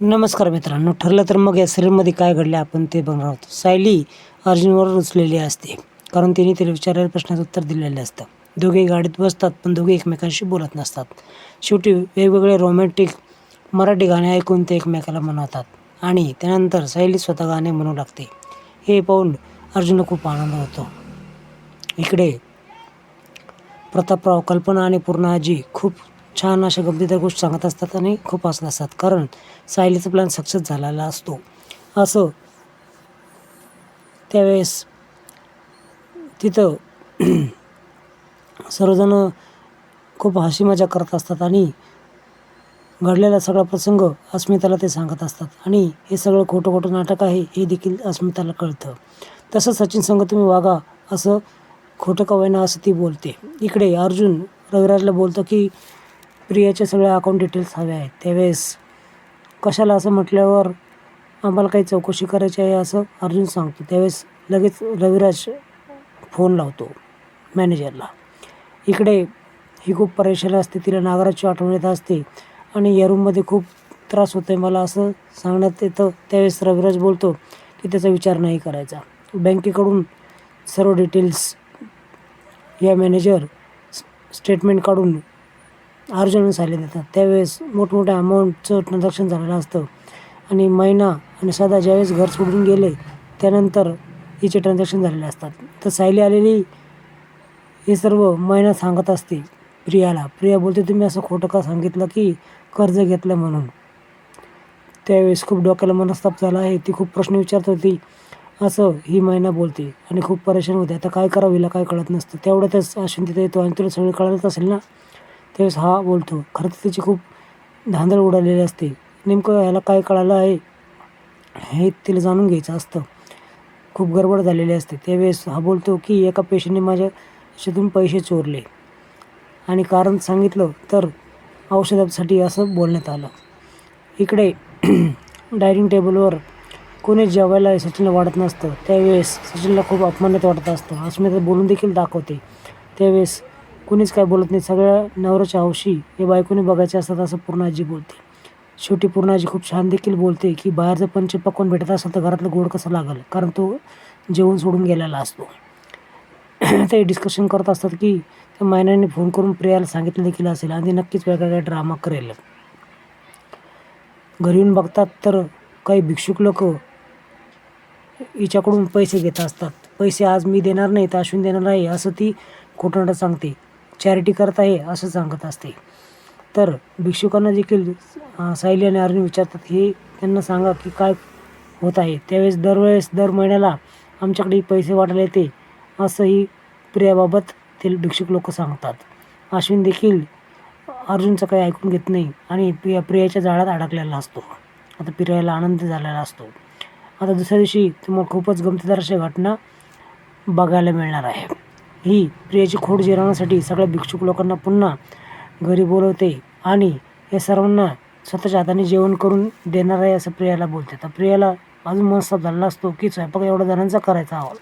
नमस्कार मित्रांनो, ठरलं तर मग या सिरियलमध्ये काय घडले आपण ते बघणार आहोत. सायली अर्जुनवर रुचलेली असते कारण तिने तिला विचारलेल्या प्रश्नाचं उत्तर दिलेलं असतं. दोघे गाडीत बसतात पण दोघे एकमेकांशी बोलत नसतात. शेवटी वेगवेगळे रोमॅन्टिक मराठी गाणे ऐकून ते एकमेकाला मनवतात आणि त्यानंतर सायली स्वतः गाणे म्हणू लागते. हे पाहून अर्जुनला खूप आनंद होतो. इकडे प्रतापराव, कल्पना आणि पूर्णाजी खूप छान अशा गमतीदार गोष्टी सांगत असतात आणि खूप हसत असतात कारण सायलीचा प्लॅन सक्सेस झालेला असतो. असं त्यावेळेस तिथं सर्वजण खूप हसी मजा करत असतात आणि घडलेला सगळा प्रसंग अस्मिताला ते सांगत असतात आणि हे सगळं खोटं खोटं नाटक आहे हे देखील अस्मिताला कळतं. तसं सचिन संग तुम्ही वागा असं खोटं का होईना असं ती बोलते. इकडे अर्जुन रविराजला बोलतो की प्रियाचे सगळे अकाउंट डिटेल्स हवे आहेत. त्यावेळेस कशाला असं म्हटल्यावर आम्हाला काही चौकशी करायची आहे असं अर्जुन सांगतो. त्यावेळेस लगेच रविराज फोन लावतो मॅनेजरला. इकडे ही खूप परेशानी असते, तिला नागराजची आठवण येत असते आणि या रूममध्ये खूप त्रास होतो आहे मला असं सांगण्यात येतं. त्यावेळेस रविराज बोलतो की त्याचा विचार नाही करायचा. बँकेकडून सर्व डिटेल्स या मॅनेजर स्टेटमेंट काढून अर्जुन सायली देतात. त्यावेळेस मोठमोठ्या अमाऊंटचं ट्रान्झॅक्शन झालेलं असतं आणि मैना आणि सदा ज्यावेळेस घर सोडून गेले त्यानंतर हिचे ट्रान्झॅक्शन झालेले असतात. तर सायली आलेली हे सर्व मैना सांगत असते प्रियाला. प्रिया बोलते तुम्ही असं खोटं का सांगितलं की कर्ज घेतलं म्हणून. त्यावेळेस खूप डोक्याला मनस्ताप झाला आहे. ती खूप प्रश्न विचारत होती असं ही मैना बोलते आणि खूप परेशान होते. आता काय करावं हिला काय कळत नसतं. तेवढ्यातच अश्विन तिथे येतो आणि तुला सगळं कळत असेल ना. त्यावेळेस हा बोलतो. खरं तर तिची खूप धांदळ उडालेली असते. नेमकं ह्याला काय कळालं आहे हे तिला जाणून घ्यायचं असतं. खूप गडबड झालेली असते. त्यावेळेस हा बोलतो की एका पेशंटने माझ्या खिशातून पैसे चोरले आणि कारण सांगितलं तर औषधासाठी असं बोलण्यात आलं. इकडे डायनिंग टेबलवर कोणीच जेवायला सचिनला वाटत नसतं. त्यावेळेस सचिनला खूप अपमानित वाटत असतं. अस्मिता बोलून देखील दाखवते. त्यावेळेस कुणीच काय बोलत नाही. सगळ्या नवऱ्याच्या हौशी हे बायकोने बघायचे असतात असं पूर्णाजी बोलते. शेवटी पूर्णाजी खूप छान देखील बोलते की बाहेरचं पंच पकवान भेटत असेल तर घरातलं गोड कसं लागेल कारण तो जेवण सोडून गेलेला असतो. ते डिस्कशन करत असतात की त्या मैनाने फोन करून प्रियाला सांगितलं देखील असेल आणि नक्कीच वेगळा ड्रामा करेल. घरी येऊन बघतात तर काही भिक्षुक लोक हिच्याकडून पैसे घेत असतात. पैसे आज मी देणार नाही तर अश्विन देणार आहे असं ती खोटं सांगते. चॅरिटी करत आहे असं सांगत असते. तर भिक्षुकांना देखील सायली आणि अर्जुन विचारतात हे त्यांना सांगा की काय होत आहे. त्यावेळेस दर महिन्याला आमच्याकडे पैसे वाटायला येते असंही प्रियाबाबत ते भिक्षुक लोक सांगतात. अश्विन देखील अर्जुनचं काही ऐकून घेत नाही आणि प्रियाच्या जाळ्यात अडकलेला असतो. आता प्रियाला आनंद झालेला असतो. आता दुसऱ्या दिवशी तुम्हाला खूपच गमतीदार अशा घटना बघायला मिळणार आहे. ही प्रियाची खोड जिरवण्यासाठी सगळ्या भिक्षुक लोकांना पुन्हा घरी बोलवते आणि या सर्वांना स्वतःच्या हाताने जेवण करून देणार आहे असं प्रियाला बोलते. तर प्रियाला अजून मनस्ताप झालेला असतो की स्वयंपाक एवढ्या जणांचा करायचा हवा.